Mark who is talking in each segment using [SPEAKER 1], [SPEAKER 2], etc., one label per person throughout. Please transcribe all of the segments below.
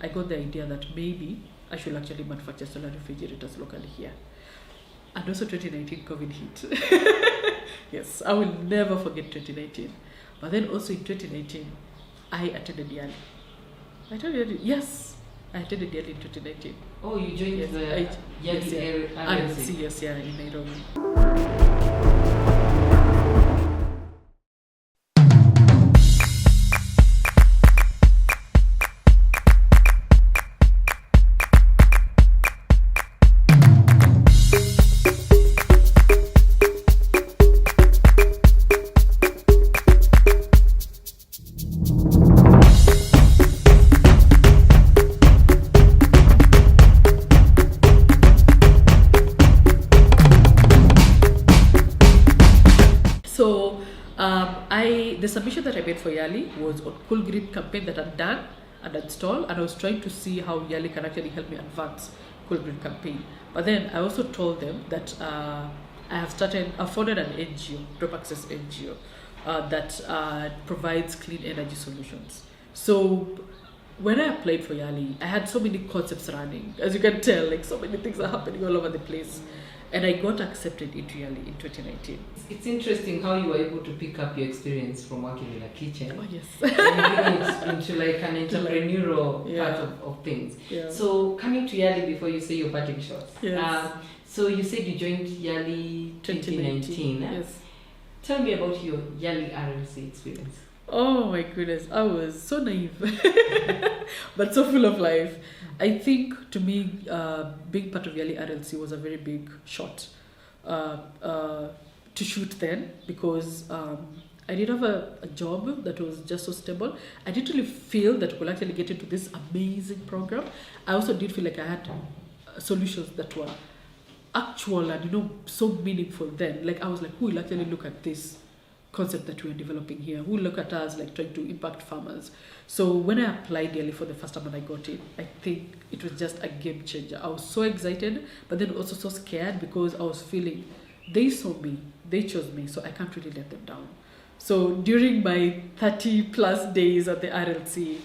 [SPEAKER 1] I got the idea that maybe I should actually manufacture solar refrigerators locally here. And also 2019 COVID hit. Yes, I will never forget 2019. But then also in 2019, I attended YALI. I told you, yes, I attended YALI in 2019.
[SPEAKER 2] Oh, you joined
[SPEAKER 1] Yes,
[SPEAKER 2] the YALI RLC?
[SPEAKER 1] Yes, yeah, in Nairobi. So the submission that I made for YALI was on Cool Green campaign that I'd done and installed, and I was trying to see how YALI can actually help me advance Cool Green campaign. But then I also told them that I founded an NGO, Drop Access NGO, that provides clean energy solutions. So when I applied for YALI, I had so many concepts running. As you can tell, like so many things are happening all over the place. And I got accepted into YALI in 2019.
[SPEAKER 2] It's interesting how you were able to pick up your experience from working in a kitchen.
[SPEAKER 1] Oh, yes.
[SPEAKER 2] And bring it into like an entrepreneurial
[SPEAKER 1] Yeah.
[SPEAKER 2] part of things.
[SPEAKER 1] Yeah.
[SPEAKER 2] So coming to YALI before you say your parting shots.
[SPEAKER 1] Yes.
[SPEAKER 2] So you said you joined YALI 2019.
[SPEAKER 1] Yes.
[SPEAKER 2] Tell me about your YALI RLC experience.
[SPEAKER 1] Oh my goodness, I was so naive, but so full of life. I think to me, being part of YALI RLC was a very big shot to shoot then, because I did have a job that was just so stable. I didn't really feel that I could actually get into this amazing program. I also did feel like I had solutions that were actual and so meaningful then. Like I was like, who will actually look at this concept that we're developing here? Who look at us like trying to impact farmers? So when I applied YALI for the first time and I got it, I think it was just a game changer. I was so excited, but then also so scared, because I was feeling they saw me, they chose me, so I can't really let them down. So during my 30 plus days at the RLC,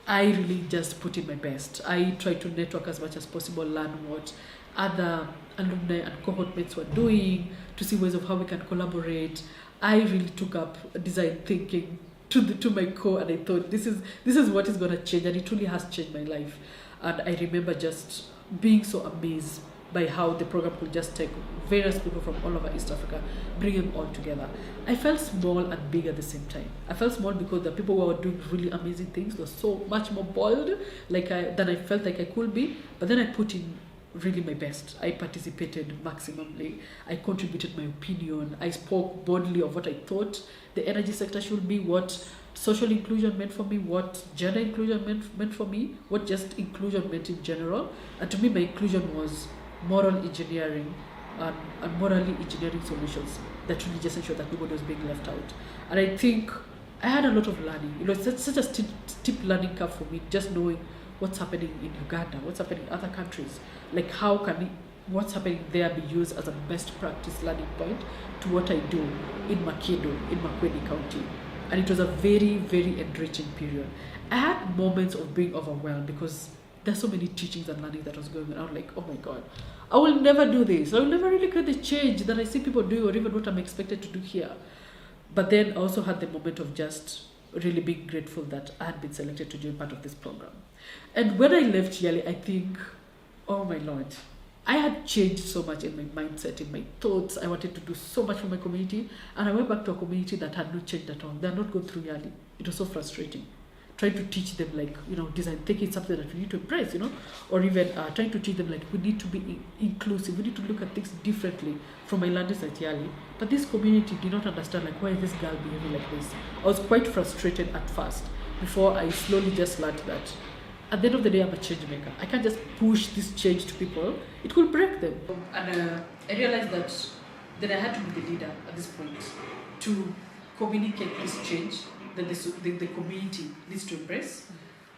[SPEAKER 1] I really just put in my best. I tried to network as much as possible, learn what other alumni and cohort mates were doing, to see ways of how we can collaborate. I really took up design thinking to my core, and I thought this is what is going to change, and it truly has changed my life. And I remember just being so amazed by how the program could just take various people from all over East Africa, bring them all together. I felt small and big at the same time. I felt small because the people who were doing really amazing things were so much more bold than I felt like I could be, but then I put in really my best. I participated maximally. I contributed my opinion. I spoke boldly of what I thought the energy sector should be, what social inclusion meant for me, what gender inclusion meant for me, what just inclusion meant in general. And to me, my inclusion was moral engineering and morally engineering solutions that really just ensured that nobody was being left out. And I think I had a lot of learning. It's such a steep learning curve for me, just knowing what's happening in Uganda, what's happening in other countries. Like how can what's happening there be used as a best practice learning point to what I do in Makedo, in Makwedi County. And it was a very, very enriching period. I had moments of being overwhelmed because there's so many teachings and learning that was going on. I was like, oh my God, I will never do this. I will never really create the change that I see people doing, or even what I'm expected to do here. But then I also had the moment of just really being grateful that I had been selected to join part of this program. And when I left YALI, I think, oh my Lord, I had changed so much in my mindset, in my thoughts. I wanted to do so much for my community. And I went back to a community that had not changed at all. They had not gone through YALI. It was so frustrating. Trying to teach them design thinking is something that we need to embrace, or even trying to teach them we need to be inclusive. We need to look at things differently from my learners at YALI. But this community did not understand why is this girl behaving like this. I was quite frustrated at first before I slowly just learned that at the end of the day, I'm a change maker. I can't just push this change to people. It will break them. And I realized that I had to be the leader at this point to communicate this change that the community needs to embrace,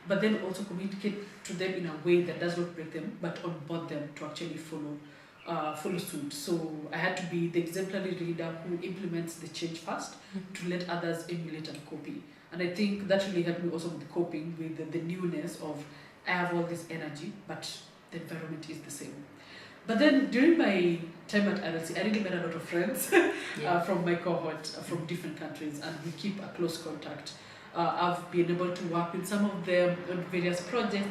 [SPEAKER 1] but then also communicate to them in a way that does not break them, but onboard them to actually follow suit. So I had to be the exemplary leader who implements the change first to let others emulate and copy. And I think that really helped me also with coping with the newness of I have all this energy, but the environment is the same. But then during my time at RLC, I really made a lot of friends from my cohort from different countries, and we keep a close contact. I've been able to work with some of them on various projects.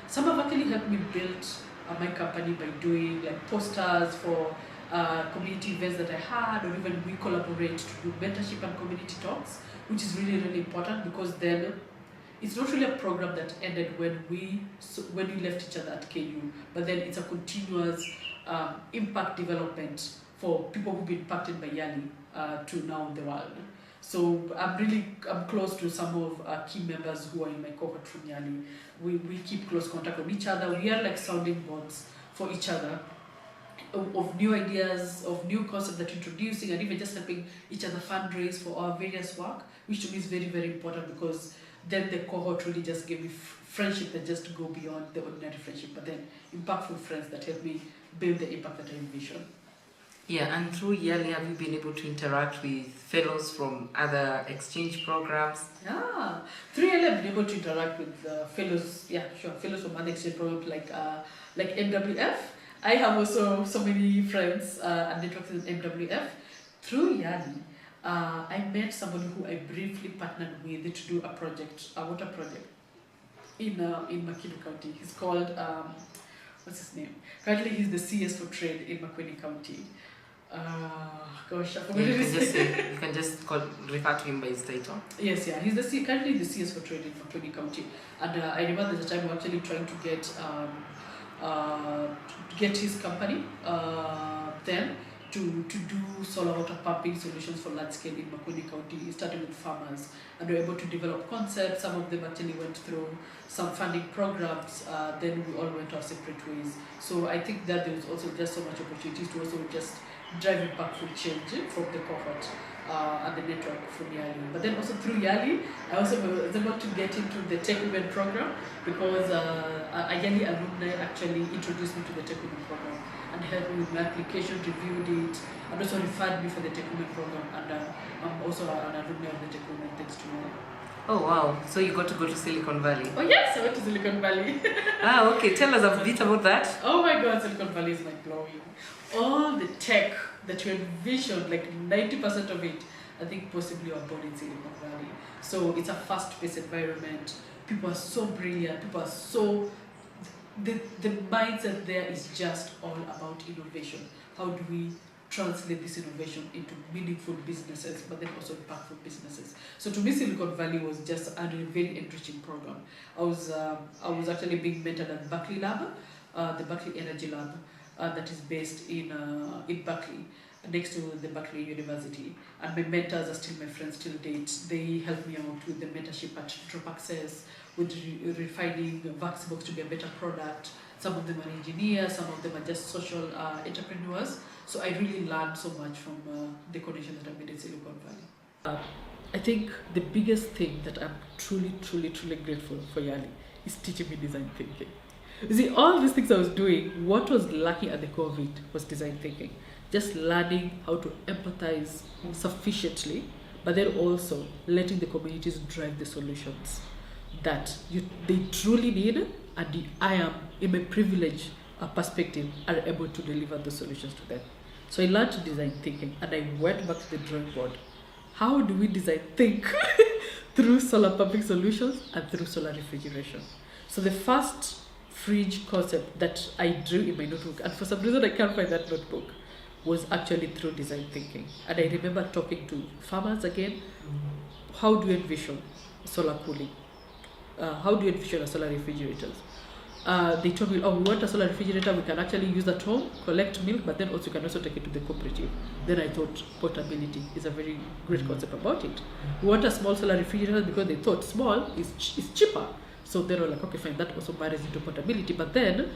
[SPEAKER 1] Some have actually helped me build my company by doing like posters for community events that I had, or even we collaborate to do mentorship and community talks, which is really, really important, because then it's not really a program that ended when we left each other at KU, but then it's a continuous impact development for people who've been impacted by YALI to now in the world. So I'm close to some of key members who are in my cohort from YALI. We keep close contact with each other. We are like sounding boards for each other of new ideas, of new concepts that we're introducing, and even just helping each other fundraise for our various work, which to me is very, very important, because then the cohort really just gave me friendship that just go beyond the ordinary friendship, but then impactful friends that help me build the impact that I envision.
[SPEAKER 2] Yeah, and through YALI, have you been able to interact with fellows from other exchange programs?
[SPEAKER 1] Yeah, through YALI I've been able to interact with fellows, fellows from other exchange programs like MWF. I have also so many friends and networks in MWF. Through YALI, I met somebody who I briefly partnered with to do a water project in Makini County. He's called, what's his name? Currently he's the CS for trade in Makweni County. Gosh, I forgot his name.
[SPEAKER 2] You can just refer to him by his title.
[SPEAKER 1] Yes, he's currently the CS for trade in Makweni County. And I remember there's a time we were actually trying to get his company then to do solar water pumping solutions for large scale in Makweni County, starting with farmers, and we were able to develop concepts. Some of them actually went through some funding programs, then we all went our separate ways. So I think that there was also just so much opportunities to also just drive impactful change from the cohort and the network from YALI. But then also through YALI, I also was able to get into the Tech Women program, because a YALI alumni actually introduced me to the Tech Women program and helped me with my application, reviewed it, and also referred me for the Tech Women program. And I'm also an alumni of the Tech Women, thanks to YALI.
[SPEAKER 2] Oh wow, so you got to go to Silicon Valley?
[SPEAKER 1] Oh yes, I went to Silicon Valley.
[SPEAKER 2] Okay, tell us a bit about that.
[SPEAKER 1] Oh my god, Silicon Valley is mind blowing. All the tech that you envisioned, like 90% of it, I think possibly are born in Silicon Valley. So it's a fast-paced environment. People are so brilliant. People are so... The mindset there is just all about innovation. How do we translate this innovation into meaningful businesses, but then also impactful businesses? So to me, Silicon Valley was just a very enriching program. I was actually being mentored at Berkeley Lab, the Berkeley Energy Lab, that is based in Berkeley, next to the Berkeley University. And my mentors are still my friends till date. They help me out with the mentorship at Drop Access, with refining Vaxbox to be a better product. Some of them are engineers, some of them are just social entrepreneurs. So I really learned so much from the connection that I made in Silicon Valley. I think the biggest thing that I'm truly, truly, truly grateful for YALI is teaching me design thinking. You see, all these things I was doing, what was lacking at the core of it was design thinking. Just learning how to empathize sufficiently, but then also letting the communities drive the solutions that they truly need, and I am, in my privilege perspective, are able to deliver the solutions to them. So I learned design thinking, and I went back to the drawing board. How do we design think through solar pumping solutions and through solar refrigeration? So the first fridge concept that I drew in my notebook, and for some reason I can't find that notebook, was actually through design thinking. And I remember talking to farmers again. How do you envision solar cooling? How do you envision a solar refrigerators? They told me, we want a solar refrigerator we can actually use at home, collect milk, but then also you can also take it to the cooperative. Then I thought portability is a very great concept about it. We want a small solar refrigerator because they thought small is cheaper. So they were like, okay, fine, that also marries into portability. But then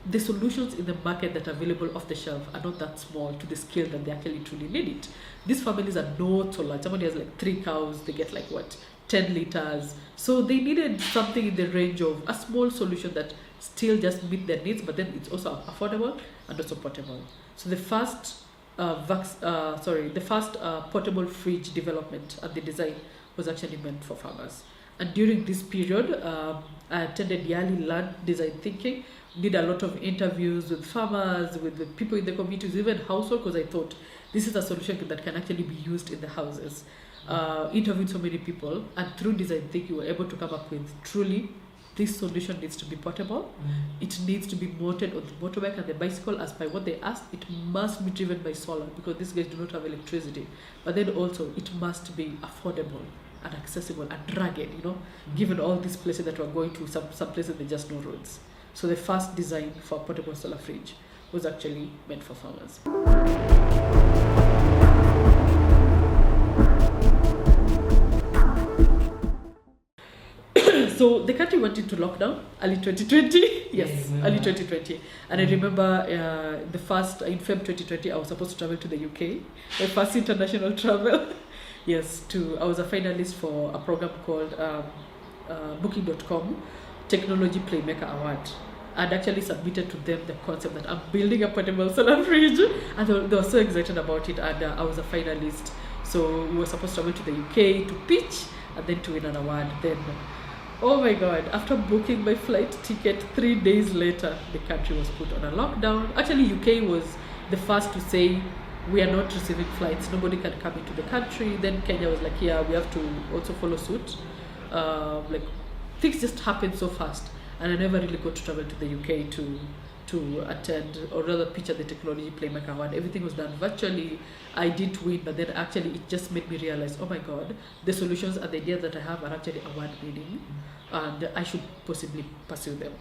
[SPEAKER 1] the solutions in the market that are available off the shelf are not that small to the scale that they actually truly need it. These families are not so large. Somebody has like 3 cows, they get like 10 liters. So they needed something in the range of a small solution that still just meet their needs, but then it's also affordable and also portable. So the first portable fridge development and the design was actually meant for farmers. And during this period, I attended YALI, learned design thinking, did a lot of interviews with farmers, with the people in the communities, even household, because I thought this is a solution that can actually be used in the houses. Interviewed so many people, and through design thinking, we were able to come up with truly this solution needs to be portable. It needs to be mounted on the motorbike and the bicycle as by what they asked. It must be driven by solar because these guys do not have electricity. But then also it must be affordable and accessible and rugged, given all these places that we're going to, some places they just no roads. So the first design for portable solar fridge was actually meant for farmers. So the country went into lockdown early 2020. Yes, early 2020. And I remember in Feb 2020, I was supposed to travel to the UK. My first international travel. Yes, I was a finalist for a program called Booking.com Technology Playmaker Award. I'd actually submitted to them the concept that I'm building a portable solar fridge, and they were so excited about it, and I was a finalist. So we were supposed to travel to the UK to pitch and then to win an award. Then, oh my God, after booking my flight ticket 3 days later, the country was put on a lockdown. Actually, UK was the first to say, we are not receiving flights, nobody can come into the country. Then Kenya was like, yeah, we have to also follow suit. Things just happened so fast, and I never really got to travel to the UK to attend or rather pitch at the Technology Playmaker Award. Everything was done virtually. I did win, but then actually it just made me realize, oh my God, the solutions and the ideas that I have are actually award winning, and I should possibly pursue them.